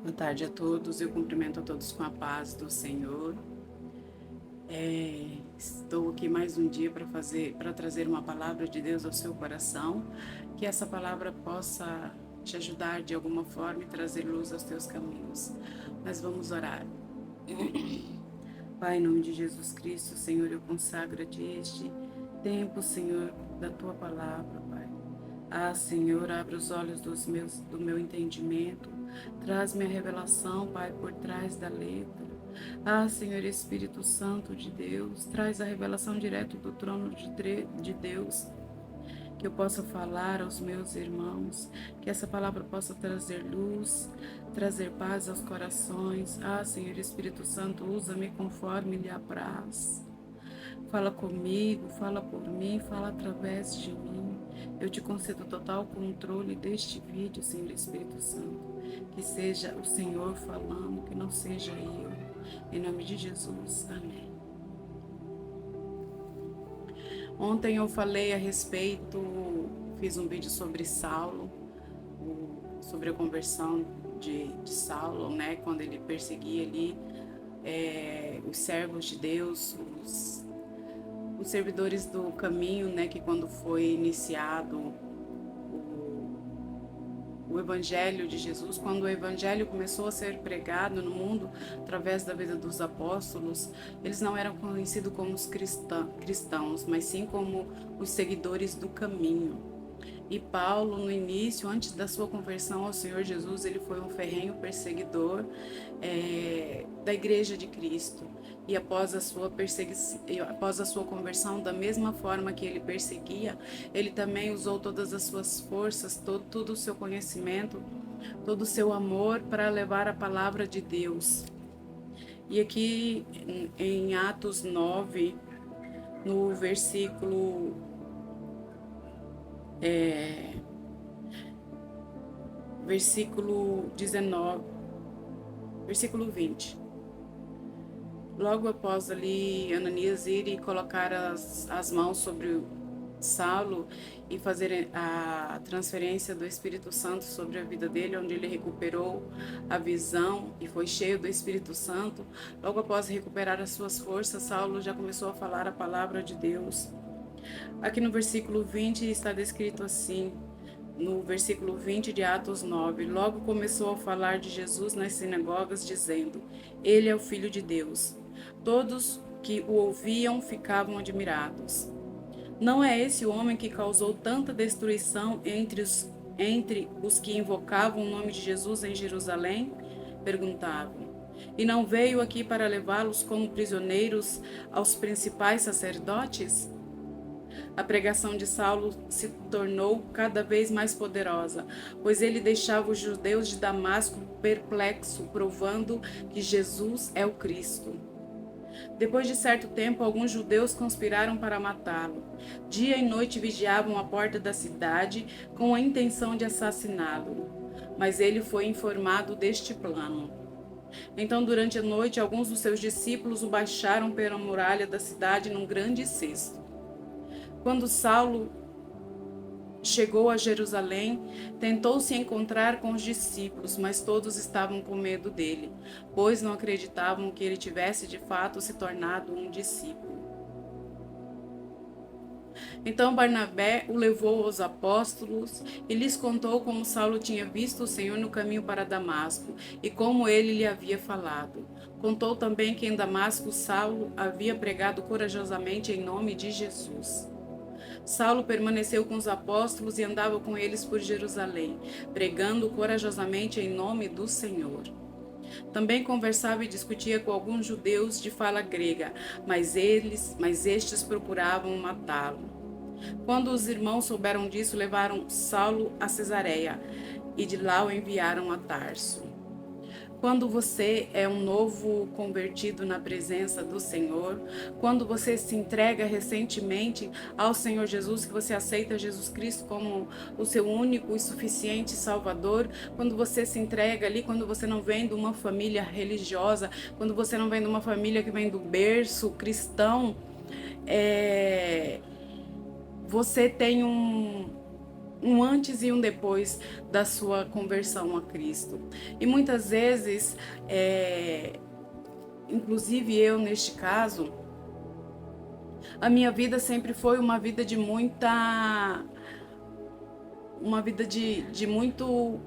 Boa tarde a todos, eu cumprimento a todos com a paz do Senhor. Estou aqui mais um dia para trazer uma palavra de Deus ao seu coração, que essa palavra possa te ajudar de alguma forma e trazer luz aos teus caminhos. Mas vamos orar. Pai, em nome de Jesus Cristo, Senhor, eu consagro a Ti este tempo, Senhor, da Tua palavra, Pai. Senhor, abre os olhos do meu entendimento, traz-me a revelação, Pai, por trás da letra. Senhor, Espírito Santo de Deus, traz a revelação direto do trono de Deus, que eu possa falar aos meus irmãos, que essa palavra possa trazer luz, trazer paz aos corações. Senhor, Espírito Santo, usa-me conforme lhe apraz. Fala comigo, fala por mim, fala através de mim. Eu te concedo total controle deste vídeo, Senhor Espírito Santo. Que seja o Senhor falando, que não seja eu. Em nome de Jesus. Amém. Ontem eu falei a respeito, fiz um vídeo sobre Saulo, sobre a conversão de Saulo, né? Quando ele perseguia ali os servos de Deus, os servidores do caminho, né, que quando foi iniciado o Evangelho de Jesus, quando o Evangelho começou a ser pregado no mundo através da vida dos apóstolos, eles não eram conhecidos como os cristãos, mas sim como os seguidores do caminho. E Paulo, no início, antes da sua conversão ao Senhor Jesus, ele foi um ferrenho perseguidor da Igreja de Cristo. E após a sua conversão, da mesma forma que ele perseguia, ele também usou todas as suas forças, todo o seu conhecimento, todo o seu amor para levar a palavra de Deus. E aqui em Atos 9, no versículo 19, versículo 20. Logo após ali Ananias ir e colocar as mãos sobre Saulo e fazer a transferência do Espírito Santo sobre a vida dele, onde ele recuperou a visão e foi cheio do Espírito Santo, logo após recuperar as suas forças, Saulo já começou a falar a palavra de Deus. Aqui no versículo 20 está descrito assim, no versículo 20 de Atos 9, logo começou a falar de Jesus nas sinagogas, dizendo, ele é o Filho de Deus. Todos que o ouviam ficavam admirados. Não é esse o homem que causou tanta destruição entre os que invocavam o nome de Jesus em Jerusalém? Perguntavam. E não veio aqui para levá-los como prisioneiros aos principais sacerdotes? A pregação de Saulo se tornou cada vez mais poderosa, pois ele deixava os judeus de Damasco perplexos, provando que Jesus é o Cristo. Depois de certo tempo, alguns judeus conspiraram para matá-lo. Dia e noite vigiavam a porta da cidade com a intenção de assassiná-lo, mas ele foi informado deste plano. Então, durante a noite, alguns dos seus discípulos o baixaram pela muralha da cidade num grande cesto. Quando Saulo chegou a Jerusalém, tentou se encontrar com os discípulos, mas todos estavam com medo dele, pois não acreditavam que ele tivesse de fato se tornado um discípulo. Então Barnabé o levou aos apóstolos e lhes contou como Saulo tinha visto o Senhor no caminho para Damasco e como ele lhe havia falado. Contou também que em Damasco Saulo havia pregado corajosamente em nome de Jesus. Saulo permaneceu com os apóstolos e andava com eles por Jerusalém, pregando corajosamente em nome do Senhor. Também conversava e discutia com alguns judeus de fala grega, mas estes procuravam matá-lo. Quando os irmãos souberam disso, levaram Saulo a Cesareia e de lá o enviaram a Tarso. Quando você é um novo convertido na presença do Senhor, quando você se entrega recentemente ao Senhor Jesus, que você aceita Jesus Cristo como o seu único e suficiente Salvador, quando você se entrega ali, quando você não vem de uma família religiosa, quando você não vem de uma família que vem do berço cristão, você tem um antes e um depois da sua conversão a Cristo. E muitas vezes, inclusive eu neste caso, a minha vida sempre foi uma vida de muita... Uma vida de muito...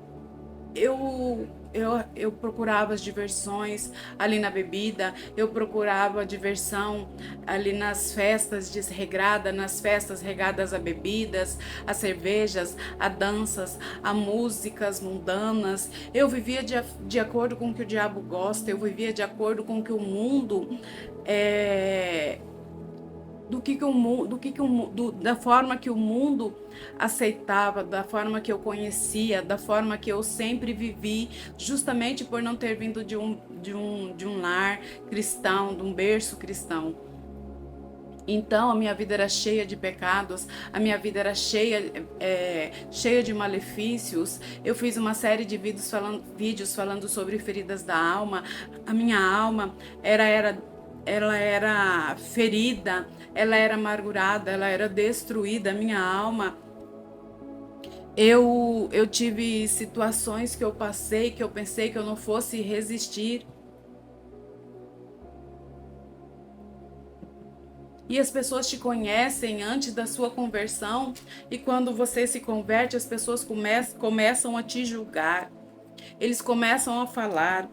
Eu procurava as diversões ali na bebida, eu procurava a diversão ali nas festas desregrada, nas festas regadas a bebidas, a cervejas, a danças, a músicas mundanas. Eu vivia de acordo com o que o diabo gosta, eu vivia de acordo com o que o mundo da forma que o mundo aceitava, da forma que eu conhecia, da forma que eu sempre vivi, justamente por não ter vindo de um lar cristão, de um berço cristão. Então a minha vida era cheia de pecados, a minha vida era cheia de malefícios. Eu fiz uma série de vídeos falando sobre feridas da alma. A minha alma ela era ferida, ela era amargurada, ela era destruída, a minha alma. Eu tive situações que eu passei, que eu pensei que eu não fosse resistir. E as pessoas te conhecem antes da sua conversão, e quando você se converte, as pessoas começam a te julgar. Eles começam a falar.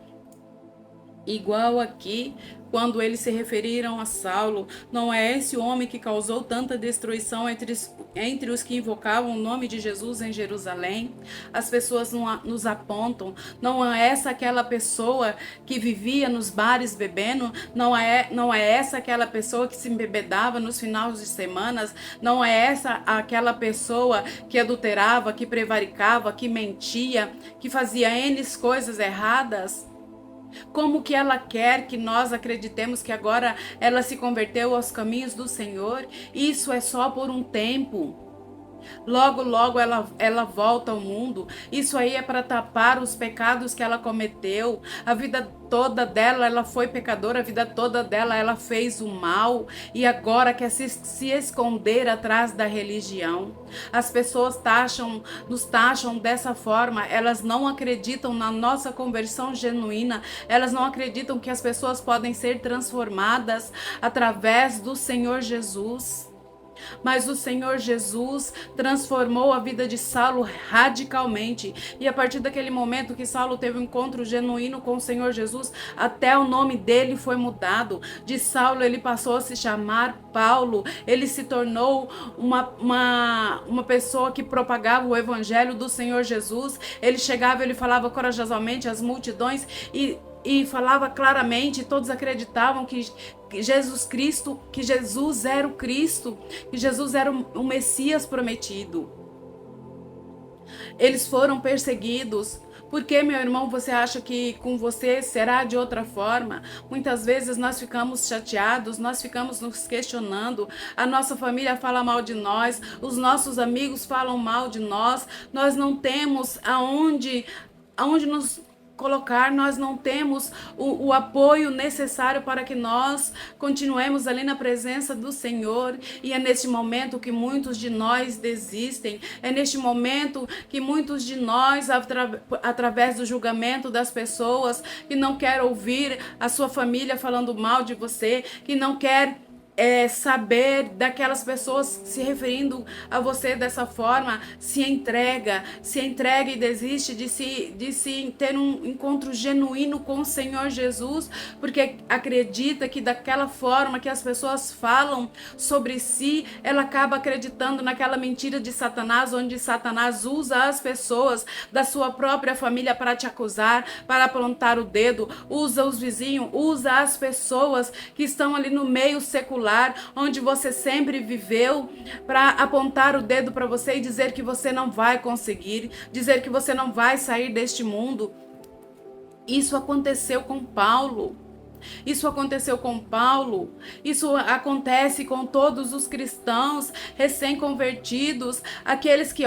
Igual aqui, quando eles se referiram a Saulo, não é esse homem que causou tanta destruição entre os que invocavam o nome de Jesus em Jerusalém? As pessoas nos apontam, não é essa aquela pessoa que vivia nos bares bebendo? Não é essa aquela pessoa que se embebedava nos finais de semanas? Não é essa aquela pessoa que adulterava, que prevaricava, que mentia, que fazia N coisas erradas? Como que ela quer que nós acreditemos que agora ela se converteu aos caminhos do Senhor? Isso é só por um tempo. Logo, logo ela volta ao mundo. Isso aí é para tapar os pecados que ela cometeu. A vida toda dela ela foi pecadora, a vida toda dela ela fez o mal e agora quer se esconder atrás da religião. As pessoas nos taxam dessa forma, elas não acreditam na nossa conversão genuína, elas não acreditam que as pessoas podem ser transformadas através do Senhor Jesus. Mas o Senhor Jesus transformou a vida de Saulo radicalmente. E a partir daquele momento que Saulo teve um encontro genuíno com o Senhor Jesus, até o nome dele foi mudado. De Saulo ele passou a se chamar Paulo. Ele se tornou uma pessoa que propagava o evangelho do Senhor Jesus. Ele chegava, ele falava corajosamente às multidões e falava claramente, todos acreditavam que Jesus era o Cristo, que Jesus era o Messias prometido. Eles foram perseguidos. Por que, meu irmão, você acha que com você será de outra forma? Muitas vezes nós ficamos chateados, nós ficamos nos questionando, a nossa família fala mal de nós, os nossos amigos falam mal de nós, nós não temos aonde nos colocar, nós não temos o apoio necessário para que nós continuemos ali na presença do Senhor. E é neste momento que muitos de nós desistem, é neste momento que muitos de nós, através do julgamento das pessoas, que não quer ouvir a sua família falando mal de você, que não quer saber daquelas pessoas se referindo a você dessa forma, se entrega e desiste de se ter um encontro genuíno com o Senhor Jesus, porque acredita que daquela forma que as pessoas falam sobre si, ela acaba acreditando naquela mentira de Satanás, onde Satanás usa as pessoas da sua própria família para te acusar, para apontar o dedo, usa os vizinhos, usa as pessoas que estão ali no meio secular, onde você sempre viveu, para apontar o dedo para você e dizer que você não vai conseguir, dizer que você não vai sair deste mundo. Isso aconteceu com Paulo. Isso aconteceu com Paulo, isso acontece com todos os cristãos recém-convertidos, aqueles que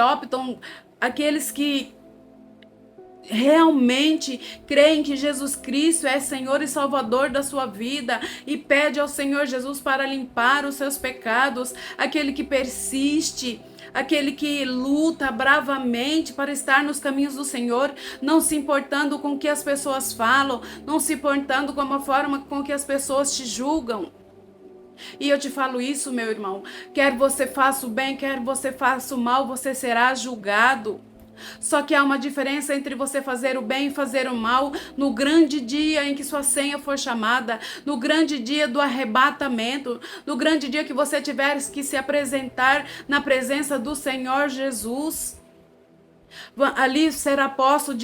realmente creem que Jesus Cristo é Senhor e Salvador da sua vida e pede ao Senhor Jesus para limpar os seus pecados, aquele que persiste, aquele que luta bravamente para estar nos caminhos do Senhor, não se importando com o que as pessoas falam, não se importando com a forma com que as pessoas te julgam. E eu te falo isso, meu irmão, quer você faça o bem, quer você faça o mal, você será julgado. Só que há uma diferença entre você fazer o bem e fazer o mal no grande dia em que sua senha for chamada, no grande dia do arrebatamento, no grande dia que você tiver que se apresentar na presença do Senhor Jesus. Ali será posto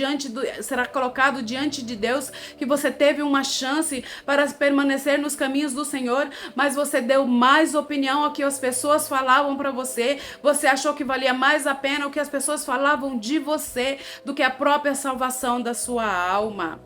será colocado diante de Deus que você teve uma chance para permanecer nos caminhos do Senhor, mas você deu mais opinião ao que as pessoas falavam para você. Você achou que valia mais a pena o que as pessoas falavam de você do que a própria salvação da sua alma.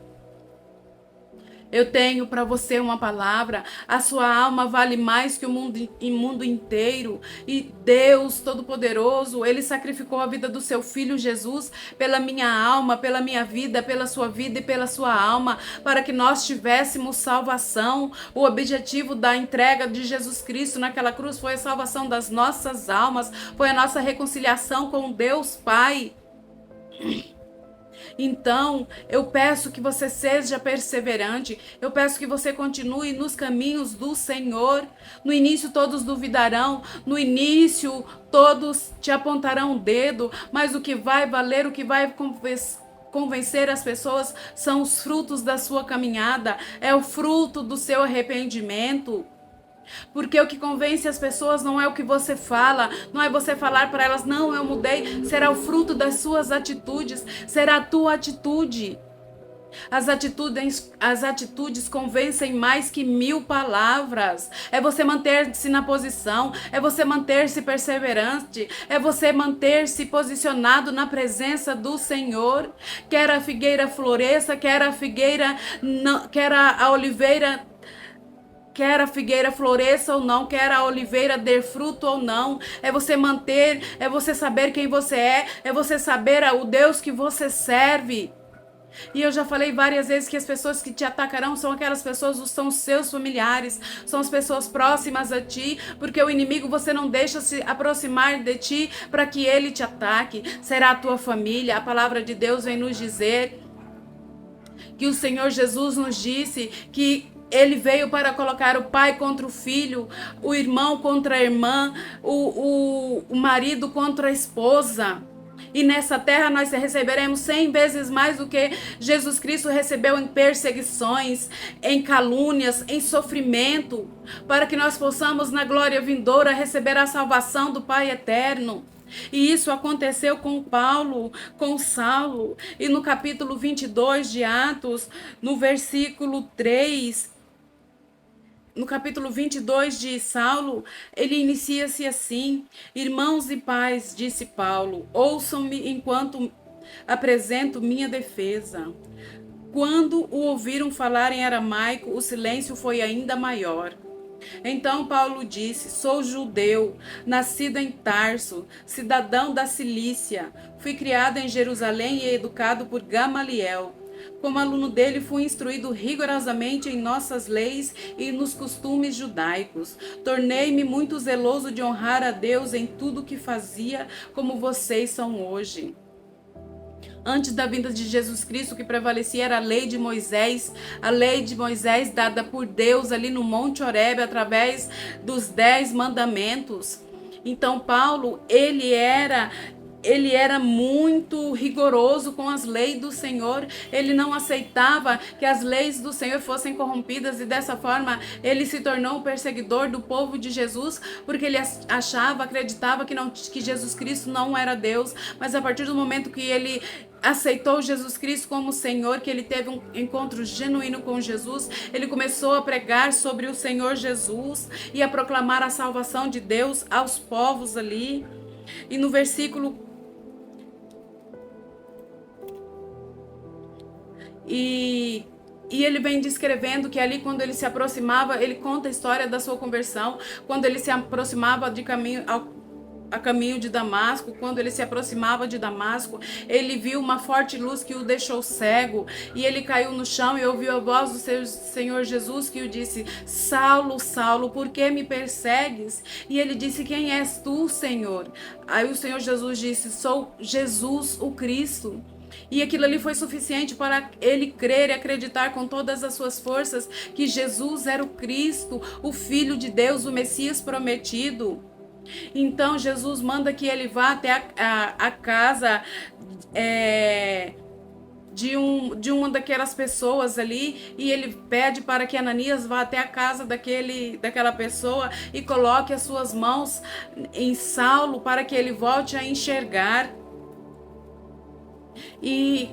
Eu tenho para você uma palavra. A sua alma vale mais que o mundo inteiro. E Deus Todo-Poderoso, Ele sacrificou a vida do seu Filho Jesus pela minha alma, pela minha vida, pela sua vida e pela sua alma, para que nós tivéssemos salvação. O objetivo da entrega de Jesus Cristo naquela cruz foi a salvação das nossas almas, foi a nossa reconciliação com Deus Pai. Então, eu peço que você seja perseverante, eu peço que você continue nos caminhos do Senhor. No início todos duvidarão, no início todos te apontarão o dedo, mas o que vai valer, o que vai convencer as pessoas são os frutos da sua caminhada, é o fruto do seu arrependimento. Porque o que convence as pessoas não é o que você fala, não é você falar para elas, não, eu mudei. Será o fruto das suas atitudes, será a tua atitude. As atitudes convencem mais que 1000 palavras. É você manter-se na posição, é você manter-se perseverante, é você manter-se posicionado na presença do Senhor. Quer a figueira floresça, quer a oliveira, quer a figueira floresça ou não, quer a oliveira dê fruto ou não, é você manter, é você saber quem você é você saber o Deus que você serve. E eu já falei várias vezes que as pessoas que te atacarão são aquelas pessoas, são os seus familiares, são as pessoas próximas a ti, porque o inimigo você não deixa se aproximar de ti para que ele te ataque, será a tua família. A palavra de Deus vem nos dizer que o Senhor Jesus nos disse que Ele veio para colocar o pai contra o filho, o irmão contra a irmã, o marido contra a esposa. E nessa terra nós receberemos 100 vezes mais do que Jesus Cristo recebeu em perseguições, em calúnias, em sofrimento, para que nós possamos na glória vindoura receber a salvação do Pai eterno. E isso aconteceu com Paulo, com Saulo. E no capítulo 22 de Atos, no versículo 3... No capítulo 22 de Saulo, ele inicia-se assim: Irmãos e pais, disse Paulo, ouçam-me enquanto apresento minha defesa. Quando o ouviram falar em aramaico, o silêncio foi ainda maior. Então Paulo disse: Sou judeu, nascido em Tarso, cidadão da Cilícia. Fui criado em Jerusalém e educado por Gamaliel. Como aluno dele, fui instruído rigorosamente em nossas leis e nos costumes judaicos. Tornei-me muito zeloso de honrar a Deus em tudo o que fazia, como vocês são hoje. Antes da vinda de Jesus Cristo, o que prevalecia era a lei de Moisés dada por Deus ali no Monte Horebe, através dos 10 mandamentos. Então Paulo, ele era muito rigoroso com as leis do Senhor. Ele não aceitava que as leis do Senhor fossem corrompidas, e dessa forma ele se tornou um perseguidor do povo de Jesus, porque ele acreditava que Jesus Cristo não era Deus. Mas a partir do momento que ele aceitou Jesus Cristo como Senhor, que ele teve um encontro genuíno com Jesus, ele começou a pregar sobre o Senhor Jesus e a proclamar a salvação de Deus aos povos ali. E no versículo E ele vem descrevendo que ali, quando ele se aproximava, ele conta a história da sua conversão, quando ele se aproximava de caminho a caminho de Damasco. Quando ele se aproximava de Damasco, ele viu uma forte luz que o deixou cego, e ele caiu no chão e ouviu a voz do seu Senhor Jesus, que o disse: Saulo, Saulo, por que me persegues? E ele disse: quem és tu, Senhor? Aí o Senhor Jesus disse: sou Jesus, o Cristo. E aquilo ali foi suficiente para ele crer e acreditar com todas as suas forças que Jesus era o Cristo, o Filho de Deus, o Messias prometido. Então Jesus manda que ele vá até a casa de uma daquelas pessoas ali, e ele pede para que Ananias vá até a casa daquela pessoa e coloque as suas mãos em Saulo para que ele volte a enxergar. E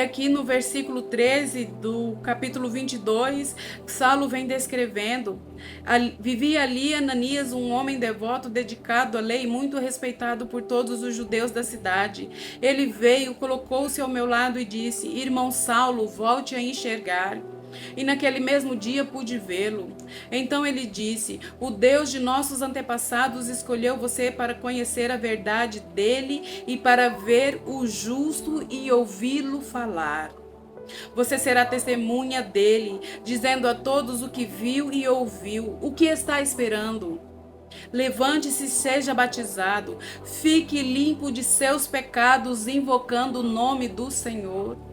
aqui no versículo 13 do capítulo 22, Saulo vem descrevendo: vivia ali Ananias, um homem devoto, dedicado à lei, muito respeitado por todos os judeus da cidade. Ele veio, colocou-se ao meu lado e disse: irmão Saulo, volte a enxergar. E naquele mesmo dia pude vê-lo. Então ele disse: o Deus de nossos antepassados escolheu você para conhecer a verdade dele e para ver o justo e ouvi-lo falar. Você será testemunha dele, dizendo a todos o que viu e ouviu. O que está esperando? Levante-se e seja batizado. Fique limpo de seus pecados, invocando o nome do Senhor.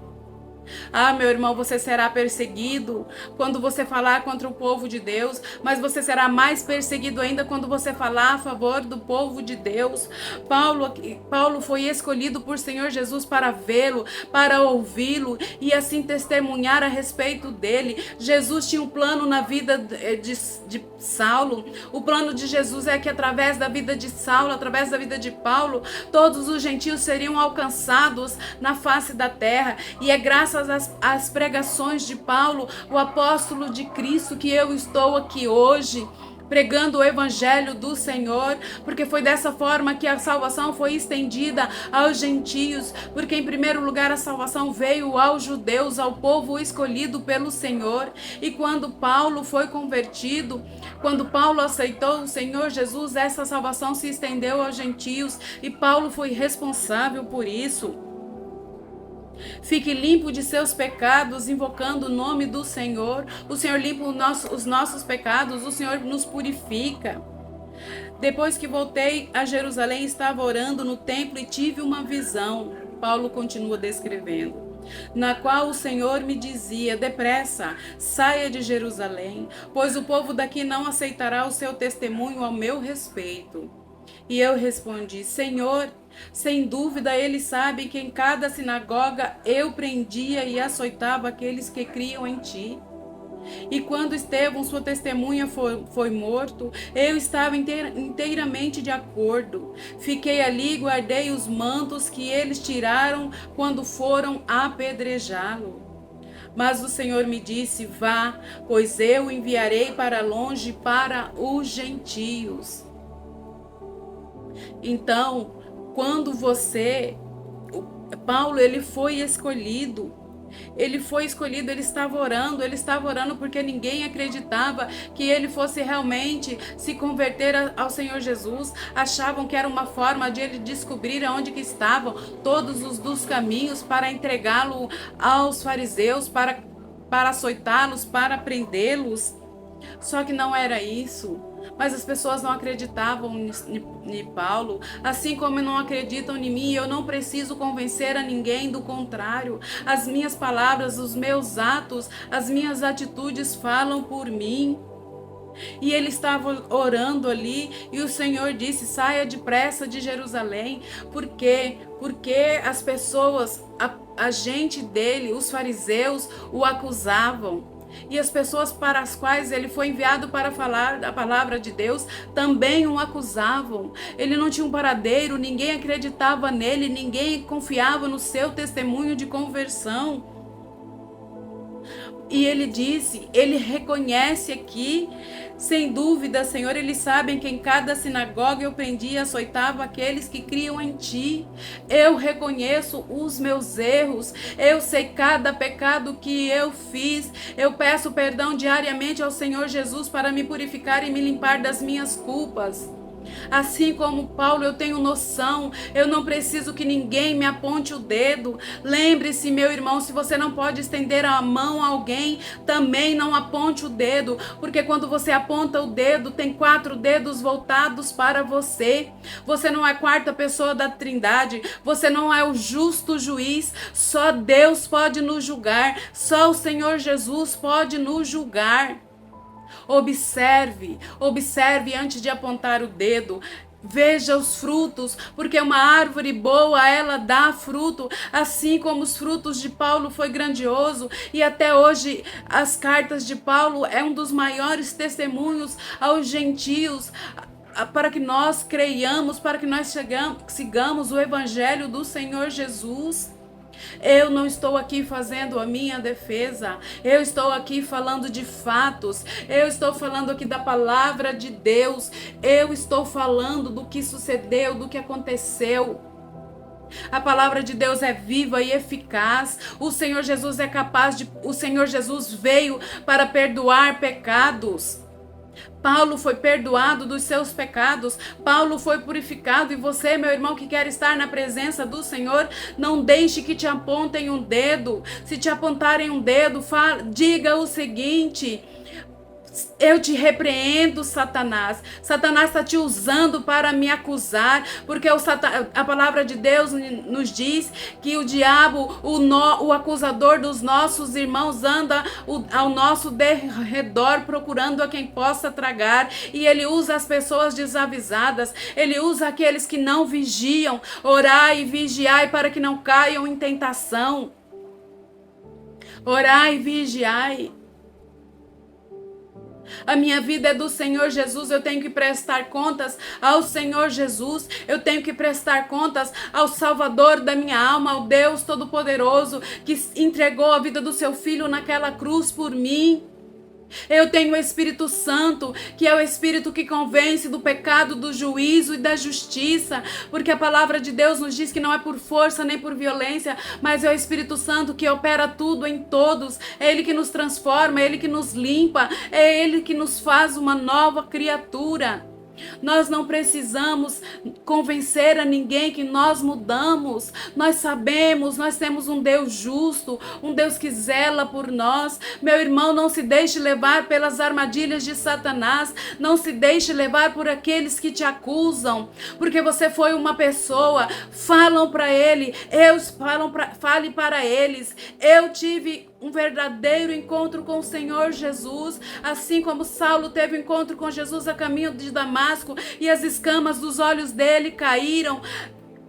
Ah, meu irmão, você será perseguido quando você falar contra o povo de Deus, mas você será mais perseguido ainda quando você falar a favor do povo de Deus. Paulo foi escolhido por Senhor Jesus para vê-lo, para ouvi-lo e assim testemunhar a respeito dele. Jesus tinha um plano na vida de Saulo. O plano de Jesus é que através da vida de Saulo, através da vida de Paulo, todos os gentios seriam alcançados na face da terra. E é graças às pregações de Paulo, o apóstolo de Cristo, que eu estou aqui hoje pregando o evangelho do Senhor, porque foi dessa forma que a salvação foi estendida aos gentios, porque em primeiro lugar a salvação veio aos judeus, ao povo escolhido pelo Senhor. E quando Paulo foi convertido, quando Paulo aceitou o Senhor Jesus, essa salvação se estendeu aos gentios e Paulo foi responsável por isso. Fique limpo de seus pecados, invocando o nome do Senhor. O Senhor limpa os nossos pecados, o Senhor nos purifica. Depois que voltei a Jerusalém, estava orando no templo e tive uma visão. Paulo continua descrevendo, na qual o Senhor me dizia: depressa, saia de Jerusalém, pois o povo daqui não aceitará o seu testemunho ao meu respeito. E eu respondi: Senhor, sem dúvida eles sabem que em cada sinagoga eu prendia e açoitava aqueles que criam em ti. E quando Estevão, sua testemunha, foi morto, eu estava inteiramente de acordo. Fiquei ali e guardei os mantos que eles tiraram quando foram apedrejá-lo. Mas o Senhor me disse: vá, pois eu enviarei para longe, para os gentios. Então, quando Paulo, ele foi escolhido, ele estava orando porque ninguém acreditava que ele fosse realmente se converter ao Senhor Jesus. Achavam que era uma forma de ele descobrir aonde que estavam todos os dos caminhos para entregá-lo aos fariseus, para açoitá-los, para prendê-los. Só que não era isso. Mas as pessoas não acreditavam em Paulo, assim como não acreditam em mim. Eu não preciso convencer a ninguém, do contrário, as minhas palavras, os meus atos, as minhas atitudes falam por mim. E ele estava orando ali e o Senhor disse: saia depressa de Jerusalém. Por quê? Porque as pessoas, a gente dele, os fariseus, o acusavam. E as pessoas para as quais ele foi enviado para falar da palavra de Deus também o acusavam. Ele não tinha um paradeiro, ninguém acreditava nele, ninguém confiava no seu testemunho de conversão. E ele disse, ele reconhece aqui, sem dúvida, Senhor, eles sabem que em cada sinagoga eu prendia e açoitava aqueles que criam em ti. Eu reconheço os meus erros, eu sei cada pecado que eu fiz. Eu peço perdão diariamente ao Senhor Jesus para me purificar e me limpar das minhas culpas. Assim como Paulo, eu tenho noção, eu não preciso que ninguém me aponte o dedo. Lembre-se, meu irmão, se você não pode estender a mão a alguém, também não aponte o dedo, porque quando você aponta o dedo, tem 4 dedos voltados para você. Você não é a quarta pessoa da Trindade, você não é o justo juiz, só Deus pode nos julgar, só o Senhor Jesus pode nos julgar. Observe, observe antes de apontar o dedo. Veja os frutos, porque uma árvore boa, ela dá fruto, assim como os frutos de Paulo foi grandioso, e até hoje as cartas de Paulo é um dos maiores testemunhos aos gentios, para que nós creiamos, para que nós sigamos o evangelho do Senhor Jesus. Eu não estou aqui fazendo a minha defesa, eu estou aqui falando de fatos, eu estou falando aqui da palavra de Deus, eu estou falando do que sucedeu, do que aconteceu. A palavra de Deus é viva e eficaz. O Senhor Jesus é capaz de. O Senhor Jesus veio para perdoar pecados. Paulo foi perdoado dos seus pecados, Paulo foi purificado, e você, meu irmão, que quer estar na presença do Senhor, não deixe que te apontem um dedo. Se te apontarem um dedo, diga o seguinte: eu te repreendo, Satanás. Satanás está te usando para me acusar, porque a palavra de Deus nos diz que o diabo, o acusador dos nossos irmãos, anda ao nosso derredor procurando a quem possa tragar, e ele usa as pessoas desavisadas, ele usa aqueles que não vigiam. Orai e vigiai para que não caiam em tentação. Orai e vigiai. A minha vida é do Senhor Jesus, eu tenho que prestar contas ao Senhor Jesus, eu tenho que prestar contas ao Salvador da minha alma, ao Deus Todo-Poderoso, que entregou a vida do seu Filho naquela cruz por mim. Eu tenho o Espírito Santo, que é o Espírito que convence do pecado, do juízo e da justiça, porque a palavra de Deus nos diz que não é por força nem por violência, mas é o Espírito Santo que opera tudo em todos. É Ele que nos transforma, é Ele que nos limpa, é Ele que nos faz uma nova criatura. Nós não precisamos convencer a ninguém que nós mudamos. Nós sabemos, nós temos um Deus justo, um Deus que zela por nós. Meu irmão, não se deixe levar pelas armadilhas de Satanás. Não se deixe levar por aqueles que te acusam, porque você foi uma pessoa. Falam para ele, fale para eles. Eu tive um verdadeiro encontro com o Senhor Jesus, assim como Saulo teve um encontro com Jesus a caminho de Damasco e as escamas dos olhos dele caíram.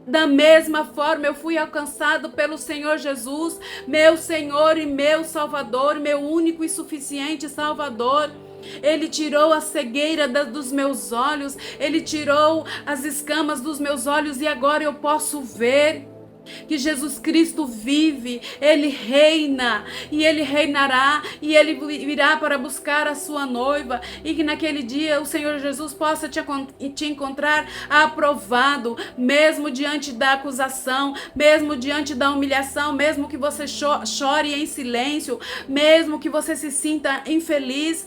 Da mesma forma eu fui alcançado pelo Senhor Jesus, meu Senhor e meu Salvador, meu único e suficiente Salvador. Ele tirou a cegueira dos meus olhos, Ele tirou as escamas dos meus olhos, e agora eu posso ver que Jesus Cristo vive, Ele reina, e Ele reinará, e Ele virá para buscar a sua noiva, e que naquele dia o Senhor Jesus possa te encontrar aprovado, mesmo diante da acusação, mesmo diante da humilhação, mesmo que você chore em silêncio, mesmo que você se sinta infeliz.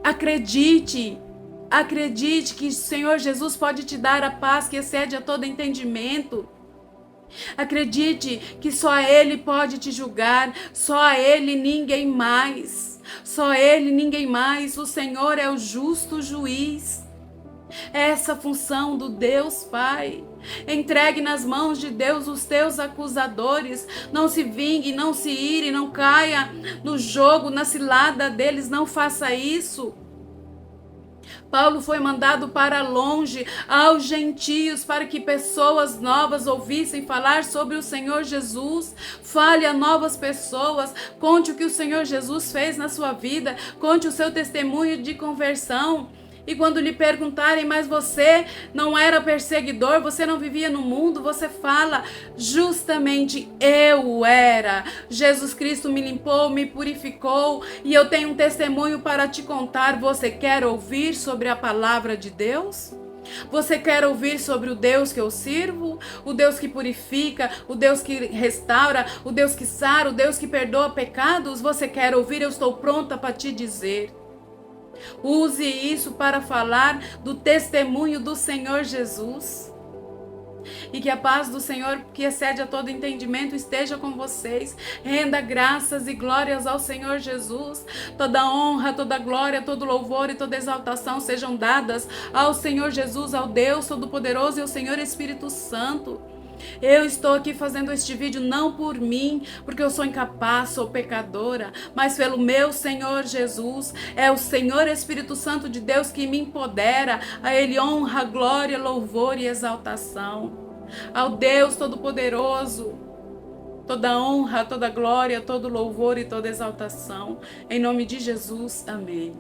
Acredite que o Senhor Jesus pode te dar a paz que excede a todo entendimento. Acredite que só Ele pode te julgar, só Ele, ninguém mais. Só Ele, ninguém mais. O Senhor é o justo juiz. Essa função do Deus Pai. Entregue nas mãos de Deus os teus acusadores. Não se vingue, não se ire, não caia no jogo, na cilada deles. Não faça isso. Paulo foi mandado para longe, aos gentios, para que pessoas novas ouvissem falar sobre o Senhor Jesus. Fale a novas pessoas, conte o que o Senhor Jesus fez na sua vida, conte o seu testemunho de conversão. E quando lhe perguntarem, mas você não era perseguidor, você não vivia no mundo, você fala, justamente eu era. Jesus Cristo me limpou, me purificou, e eu tenho um testemunho para te contar. Você quer ouvir sobre a palavra de Deus? Você quer ouvir sobre o Deus que eu sirvo? O Deus que purifica, o Deus que restaura, o Deus que sara, o Deus que perdoa pecados? Você quer ouvir? Eu estou pronta para te dizer. Use isso para falar do testemunho do Senhor Jesus. E que a paz do Senhor, que excede a todo entendimento, esteja com vocês. Renda graças e glórias ao Senhor Jesus. Toda honra, toda glória, todo louvor e toda exaltação sejam dadas ao Senhor Jesus, ao Deus Todo-Poderoso e ao Senhor Espírito Santo. Eu estou aqui fazendo este vídeo não por mim, porque eu sou incapaz, sou pecadora, mas pelo meu Senhor Jesus. É o Senhor Espírito Santo de Deus que me empodera. A Ele honra, glória, louvor e exaltação. Ao Deus Todo-Poderoso, toda honra, toda glória, todo louvor e toda exaltação. Em nome de Jesus, amém.